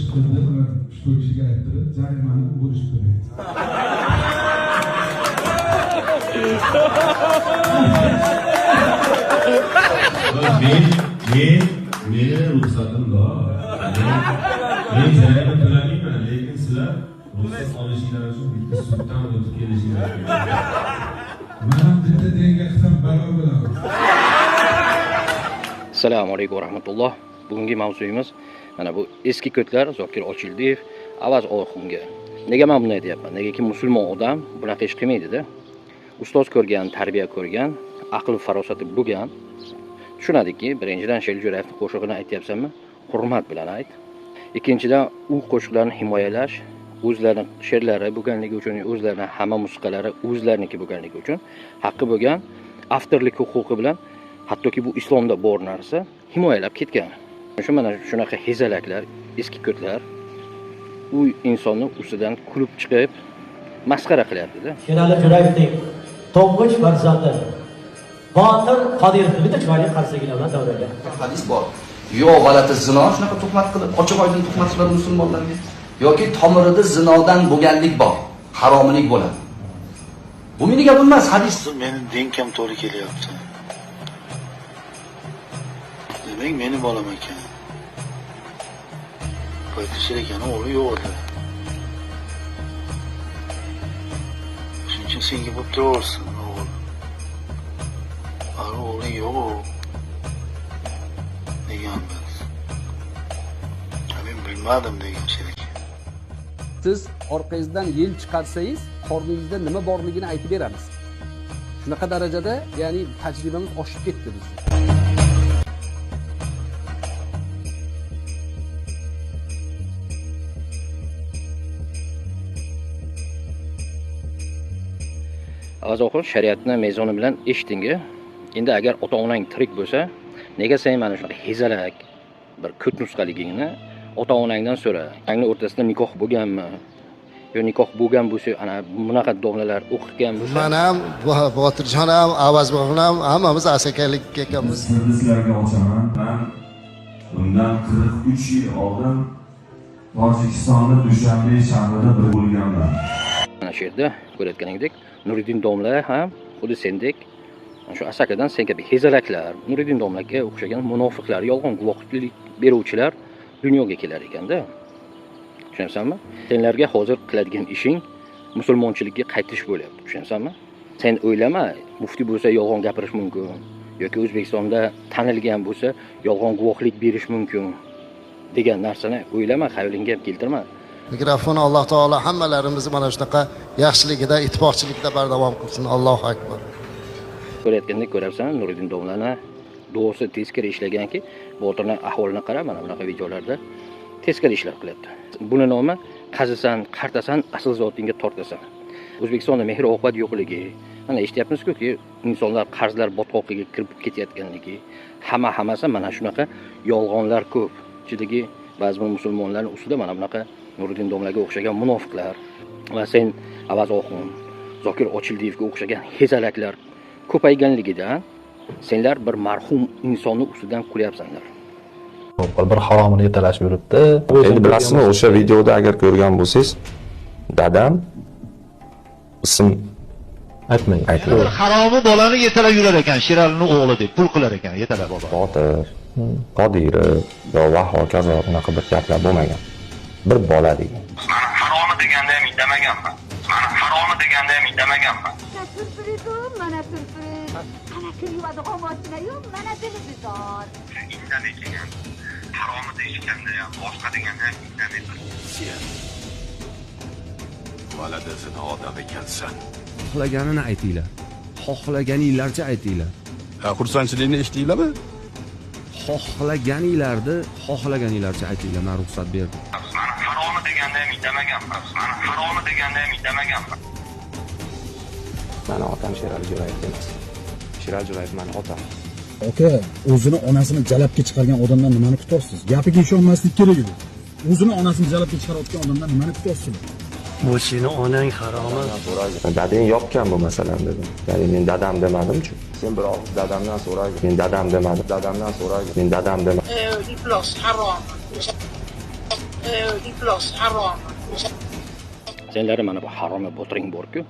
chiqdi, ular ushbu kishiga aytdi, jarimani bo'lish kerak. Meni ruxsatim bor. Men jarima to'lamayman, lekin sizlar ruxsat olishinglar uchun bitta suddan o'tib kelishinglar kerak. Mana bitta denga qilsam balo bo'ladi. Assalomu alaykum va rahmatulloh. Bugungi mavzuyimiz mana bu eski ko'tlar Zokir Ochildiyev Avaz Orxunga. Nega men bunday deyapman? Negaki musulmon odam bunaqa ish qilmaydi-da. Ustoz ko'rgan, tarbiya ko'rgan, aql farosati bo'lgan. Tushunadiki, birinchidan Sherali Jo'rayevning qo'shig'ini aytyapsanmi? Hurmat bilan ayt. Ikkinchidan u qo'shiqlarni himoyalash, o'zlarining she'rlari bo'lganligi uchun, o'zlarining hamma musiqalari o'zlariniki bo'lganligi uchun haqqi bo'lgan avtorlik huquqi bilan hattoki bu islomda bor narsa himoyalab ketgan. Shu mana shunaqa hezalaklar, eski ko'tlar u insonni ustidan kulib chiqib masxara qilyapti-da. Sherali Jo'rayevning to'ng'ich farzandi Botir Qodirovni chiroyli qarsagina bilan davragan. Hadis bor. Yo g'alati zino shunaqa tuhmat qilib, ochiq oydin tuhmat qiladi musulmonlarga. Yoki tomirida zinodan bo'lganlik bor, haromilik bo'ladi. Bu meni gapim emas, hadis. Meni denkam to'g'ri kelyapti. Demak, meni bolam ekan. Qo'ytishir ekan, o'g'li yo'q edi. Shuncha senga bo'lib turaversin, o'g'il. O'g'li yo'q. Deganmiz. Men bilmadim degan sherik. Siz orqangizdan yel chiqarsangiz, qorningizda nima borligini aytib beramiz. Shunaqa darajada, ya'ni tajribamiz oshib ketdi biz. Avaz Orxun shariatni mezoni bilan eshitdingi. Endi agar ota-onang tirik bo'lsa, nega sen mana shunaqa hezalak bir ko't nusxaligingni ota-onangdan so'ra. Angni o'rtasida nikoh bo'lganmi? Yo nikoh bo'lgan bo'lsa, ana bunaqa domlalar o'qigan bo'lsa. Men ham, Botirjon ham, Avaz Orxun ham hammamiz asakalik ekanmiz. Sizlarga ochaman. Men bundan 43 yil oldin Tojikistonda Dushanbe shahrida bir bo'lganman. Mana shu yerda ko'rayotganingdek, Nuriddin domla ham xuddi sendek shu asakadan sen kabi hezalaklar, Nuriddin domlaga o'xshagan munofiqlar, yolg'on guvohlik beruvchilar dunyoga kelar ekanda. Tushunsanmi? Senlarga hozir qiladigan ishing musulmonchilikka qaytish bo'lyapti, tushunsanmi? Sen o'ylama, mufti bo'lsa yolg'on gapirish mumkin yoki O'zbekistonda tanilgan bo'lsa yolg'on guvohlik berish mumkin degan narsani o'ylama, xayolingga ham keltirma. Mikrofon Alloh taolo hammalarimizni mana shunaqa yaxshiligida, ittifoqchilikda bardavom qilsin. Allohu akbar. Ko'rayotgandek ko'rabsan, Nuriddin domlani duosi teskari ishlaganki, Botirning ahvolini qara, mana bunaqa videolarda teskari ishlar qilyapti. Buni nomi qazisan, qartasan, asl zotingga tortasan. O'zbekistonda mehr oqibat yo'qligi, mana eshityapmiz-ku, insonlar qarzlar botqoqiga kirib ketayotganligi, hammasi mana shunaqa yolg'onlar ko'p. Ichidagi ba'zi musulmonlarning ustida mana bunaqa Nuriddin domlaga o'xshagan munofiqlar va sen Avaz Orxun, Zokir Ochildiyevga o'xshagan hezalaklar ko'payganligidan senlar bir marhum insonni ustidan kulyapsanlar. Bir haromini yetalashib yuribdi. Endi bilasizmi, o'sha videoda agar ko'rgan bo'lsangiz, dadam ism aytmang. Haromi bolani yetalab yurar ekan, Sheralining o'g'li deb pul qilar ekan, yetalab bola. Botir, Qodirov va hokazo bunaqa bir gaplar bo'lmagan. Bir bola degan. Mana haromi deganda ham indamaganman. Mana haromi deganda ham indamaganman. Mana turpir. Kim yuvadigan mashina-yu, mana televizor. Indamay kelgan. Haromi deyishganda ham, boshqa deganda ham indamay turibdi. Valada zino odam ekansan. Xohlaganini aytinglar. Xohlaganinglarcha aytinglar. Xursandchilikni eshitdinglarmi? Xohlaganinglarcha aytinglar, men ruxsat berdim. Mana haromi deganda ham indamaganman. Mana haromi deganda ham indamaganman. Mani otam Sherali Jo'rayev emas. Sherali Jo'rayev mani otam. Aka, o'zini onasini jalabga chiqargan odamdan nimani kutyapsiz? Gapiga ishonmaslik kerak edi. O'zini onasini jalabga chiqarayotgan odamdan nimani kutyapsiz? Bu seni onang haromi. Dadang yopgan bu masalani dedim. Ya'ni men dadam demadim-ku. Sen bir og'iz dadamdan so'ragin. Men dadam demadim. Dadamdan so'ragin. Men dadam demadim. Iflos harom. iflos, harom. Senlar mana bu haromga botiring borku.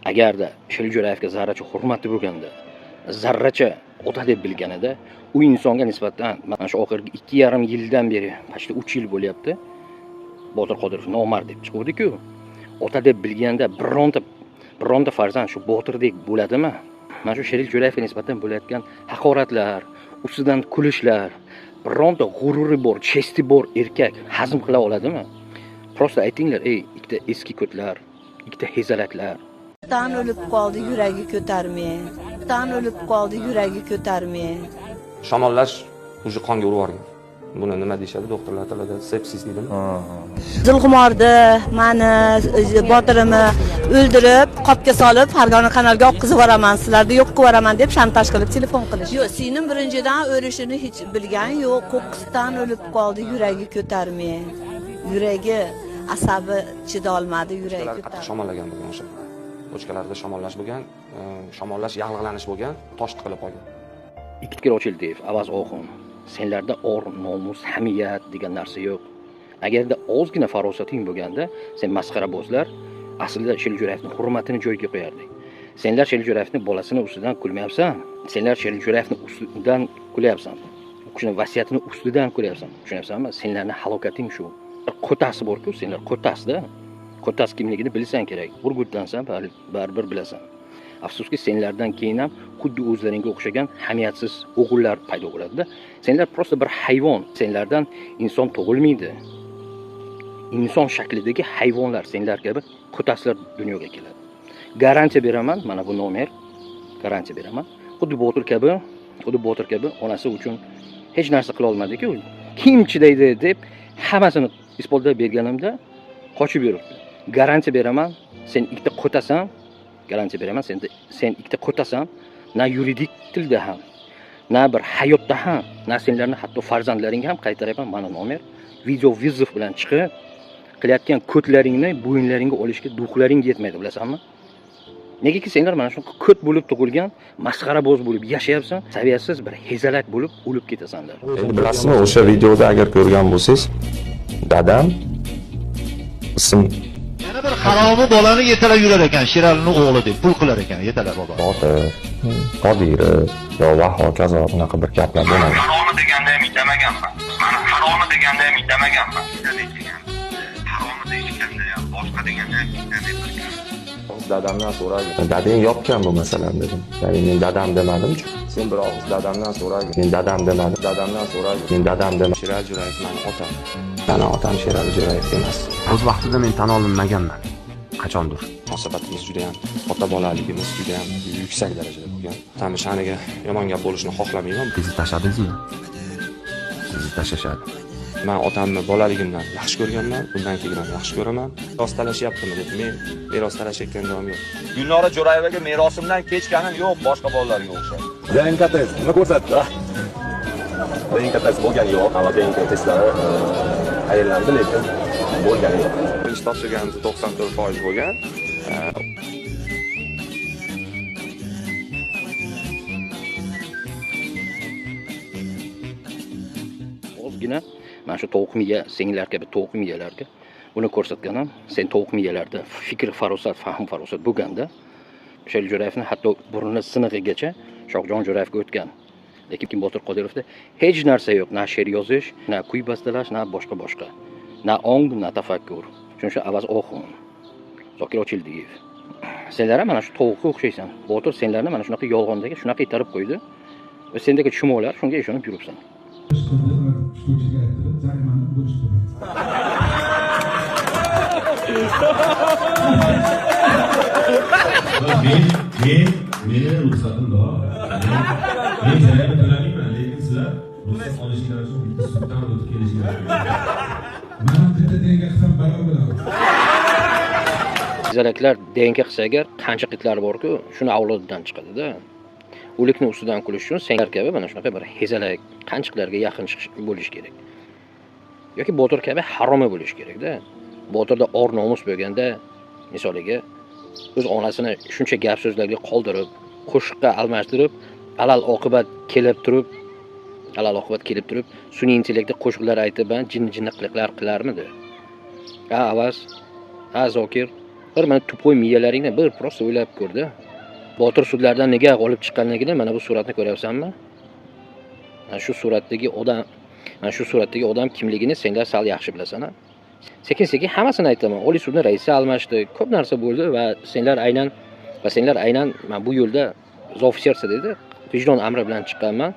Agarda Shiljo'rayevga zarracha hurmati bo'lganda, zarracha ota deb bilganida, u insonga nisbatan mana shu oxirgi 2,5 yildan beri, pashta 3 yil bo'lyapti. Botir Qodirov nomard deb chiquvdi-ku. Ota deb bilganda bironta farzand shu Botirdek bo'ladimi? Mana shu Shiljo'rayevga nisbatan bo'layotgan haqoratlar, ustidan kulishlar, bironta g'ururi bor, chesti bor erkak hazm qila oladimi? Prosta aytinglar, ikkita eski ko'tlar, ikkita hezalaklar. Tan o'lib qoldi, yuragi ko'tarmay. Tan o'lib qoldi, yuragi ko'tarmay. Shamollash уже qonga urib yuborgan. Buni nima deyshadi doktorlar tilida? Sepsis deydimi? Zulg'umorda mani botirimni o'ldirib, qopga solib, Farg'ona kanalga oqizib yuboraman, sizlarni yo'q qilib yuboraman deb shantaj qilib telefon qilish. Yo'q, sening birinchidan o'lishini hech bilgan yo'q. Qo'qqisdan o'lib qoldi, yuragi ko'tarmay. Yuragi asabi chida olmadi, yuragi ko'tarmay. Shamollagan bo'lgan o'sha. O'chkalarda shamollash bo'lgan, shamollash yallig'lanish bo'lgan, tosh tiqilib qolgan. Ikki fikr ochildi, avaz oxun. Senlarda or, nomus, hamiyat degan narsa yo'q. Agarda ozgina farosating bo'lganda, sen masxarabozlar aslida Shiljo'rayevning hurmatini joyiga qo'yardik. Senlar Shiljo'rayevning bolasini ustidan kulmayapsan. Senlar Shiljo'rayevning ustidan kulyapsan. U kishining vasiyatini ustidan kulyapsan. Tushunyapsanmi? Senlarning halokating shu. Qo'tasi bor-ku, senlar qo'tasida. Qo'tas kimligini bilsan kerak. Urgutdansan, baribir bilasan. Afsuski senlardan keyin ham xuddi o'zlaringga o'xshagan hamiyatsiz o'g'illar paydo bo'ladi-da. Senlar prosta bir hayvon. Senlardan inson tug'ilmaydi. Inson shaklidagi hayvonlar senlar kabi qo'taslar dunyoga keladi. Garantiya beraman, mana bu nomer. Garantiya beraman. Xuddi Botir kabi onasi uchun hech narsa qila olmadi-ku. Kim chidaydi deb hammasini isbotlab berganimda qochib yuribdi. Garantiya beraman, sen ikkita qo'tasan. Garantiya beraman, sen ikkita qo'tasan. Na yuridik tilda ham, na bir hayotda ham, na senlarni hatto farzandlaringga ham qaytaryapman, mana nomer. Video vizov bilan chiqib qilayotgan ko'tlaringni bo'yinlaringga olishga duxlaring yetmaydi, bilasanmi? Negaki senlar mana shu ko't bo'lib tug'ilgan, masxaraboz bo'lib yashayapsan, saviyasiz bir hezalak bo'lib o'lib ketasanlar. Endi bilasizmi, o'sha videoda agar ko'rgan bo'lsangiz, dadam ism yana bir haromi bolani yetalab yurar ekan, Sheralini o'g'li deb pul qilar ekan, yetalab bobo. Botir, Qodirov va hokazo bunaqa bir gaplar bo'ladi. Haromi deganda ham indamaganman. Mana haromi deganda ham indamaganman. Haromi deyishganda ham boshqa deganda ham indamay turgan. Dadamdan so'ragin. Dadang yopgan bu masalani dedim. Ya'ni men dadam demadim-ku. Sen bir og'iz dadamdan so'ragin. Men dadam demadim. Dadamdan so'ragin. Men dadam demadim. Sherali Jo'rayev mening otam. Meni otam Sherali Jo'rayev emas. O'z vaqtida men tan olinmaganman. Qachondir. Munosabatimiz juda ham, ota bolaligimiz juda ham yuksak darajada bo'lgan. Tanishaniga yomon gap bo'lishini xohlamayman. Bizni tashladingizmi? Sizni tashlashadi. Men otamni bolaligimdan yaxshi ko'rganman, bundan keyin ham yaxshi ko'raman. Meros talashyaptimi deb men meros talashayotgan joyim yo'q. Gulnora Jo'rayevaga merosimdan kechganim yo'q, boshqa bolalarga o'xshab. DNK test nima ko'rsatdi? DNK test bo'lgani yo'q, ammo DNK testlari tayinlandi, lekin bo'lgani yo'q. Birinchi topshirganimizda 94% bo'lgan. Ozgina mana shu tovuq miya, singlar kabi tovuq miyalarga buni ko'rsatganim, sen tovuq miyalarda fikr farosat, fahm farosat bo'lganda, Shiljo'rayevni hatto burni sinig'igacha Shohjon Jo'rayevga o'tgan. Lekin Botir Qodirovda hech narsa yo'q, na she'r yozish, na kuy bastalash, na boshqa. Na ong, na tafakkur. Shuning uchun avaz oxun. Zokir Ochildiyev. Senlar ham mana shu tovuqqa o'xshaysan. Botir senlarni mana shunaqa yolg'ondagi shunaqa itarib qo'ydi. Va sendagi chumolar shunga ishonib yuribsan. Shikoyatchiga aytdi, jarimani bo'lishtirdi. Meni ruxsatim bor. Men jarima to'lamayman, lekin sizlar ruxsat olishinglar uchun bitta suddan o'tib kelishinglar kerak. Mana bitta DNK qilsam balo bo'ladi. Zaraklar DNK qilsa agar qancha qitlar bor-ku, shuni avlodidan chiqadi-da. O'likni ustidan kulish uchun senlar kabi mana shunaqa bir hezalak, qanchiqlarga yaqin bo'lish kerak. Yoki Botir kabi haromi bo'lish kerak-da. Botirda or nomus bo'lganda, misoliga o'z onasini shuncha gap so'zlarga qoldirib, qo'shiqqa almashtirib, alal oqibat kelib turib, Alal oqibat kelib turib, sun'iy intellektda qo'shiqlar aytib, jinni-jinniqliklar qilarmidi? Avaz, Zokir, bir mana tupqo'y miyalaringni bir prosta o'ylab ko'rdi. Botir sudlardan nega g'olib chiqqanligini mana bu suratni ko'ryapsanmi? Mana shu suratdagi odam kimligini senlar sal yaxshi bilasan. Sekin-sekin hammasini aytaman. Oliy sudning raisi almashdi, ko'p narsa bo'ldi va senlar aynan men bu yo'lda zofsersa dedi, vijdon amri bilan chiqqanman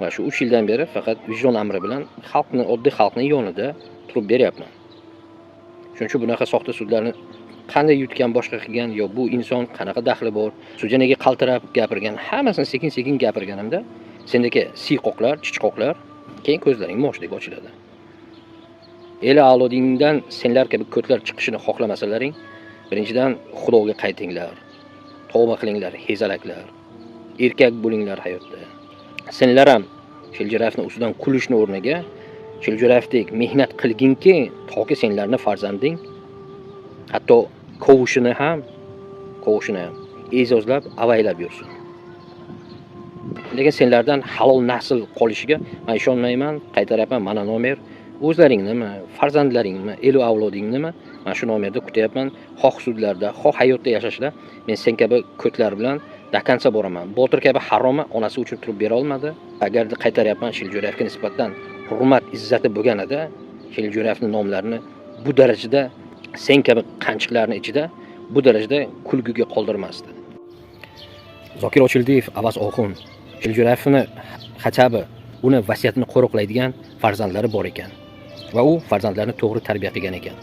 va shu 3 yildan beri faqat vijdon amri bilan oddiy xalqning yonida turib beryapman. Shuning uchun bunaqa soxta sudlarni qanday yutgan, boshqa qilgan, yo bu inson qanaqa daxli bor, sudga nega qaltirab gapirgan, hammasini sekin-sekin gapirganimda sendagi siyqoqlar, chichqoqlar keyin ko'zlaring moshdek ochiladi. El avlodingdan senlar kabi ko'tlar chiqishini xohlamasalaring, birinchidan Xudoga qaytinglar. Tavba qilinglar, hezalaklar. Erkak bo'linglar hayotda. Senlar ham Shiljirafning ustidan kulishni o'rniga Shiljirafdek mehnat qilginki, toki senlarning farzanding hatto qovushini ham e'zozlab, avaylab yursin. Lekin senlardan halol nasl qolishiga men ishonmayman. Qaytaryapman, mana nomer. O'zlaringnimi, farzandlaringmi, el avlodingnimi? Men shu nomerda kutyapman. Xoh sudlarda, xoh hayotda yashashda men sen kabi ko'tlar bilan dakansa boraman. Botir kabi haromni onasi uchun turib bera olmadi. Agar qaytaryapman, Shiljirafga nisbatan hurmat, izzati bo'lganida, Shiljirafning nomlarini bu darajada sen kabi qanchiqlarning ichida bu darajada kulguga qoldirmasdi. Zokir Ochildiyev Avaz Oxun Shiljirafning xatabi uni vasiyatini qo'riqlaydigan farzandlari bor ekan va u farzandlarini to'g'ri tarbiya qilgan ekan.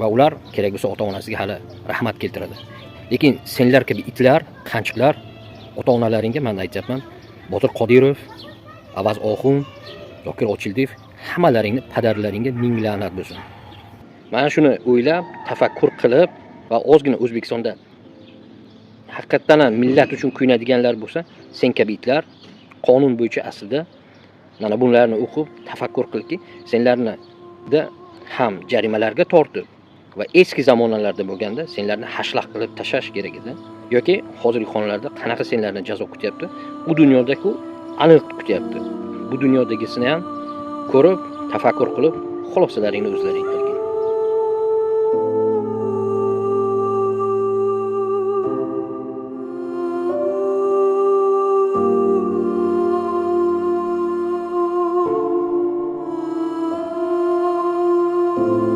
Va ular kerak bo'lsa ota-onasiga hali rahmat keltiradi. Lekin senlar kabi itlar, qanchiqlar ota-onalaringga men aytayapman, Botir Qodirov, Avaz Oxun, Zokir Ochildiyev hammalaringni padarlaringga ming la'nat bo'lsin. Mana shuni o'ylab, tafakkur qilib va ozgina O'zbekistonda haqiqatan ham millat uchun kuyinadiganlar bo'lsa, sen kabi itlar qonun bo'yicha aslida mana bunlarni o'qib, tafakkur qilki, senlarni ham jarimalarga tortib va eski zamonlarda bo'lganda senlarni hashlaq qilib tashlash kerak edi. Yoki hozirgi qonunlarda qanaqa senlarni jazo kutyapti, u dunyoda-ku aniq kutyapti. Bu dunyodagisini ham ko'rib, tafakkur qilib, xulosalaringni o'zlaring qilgin. Thank you.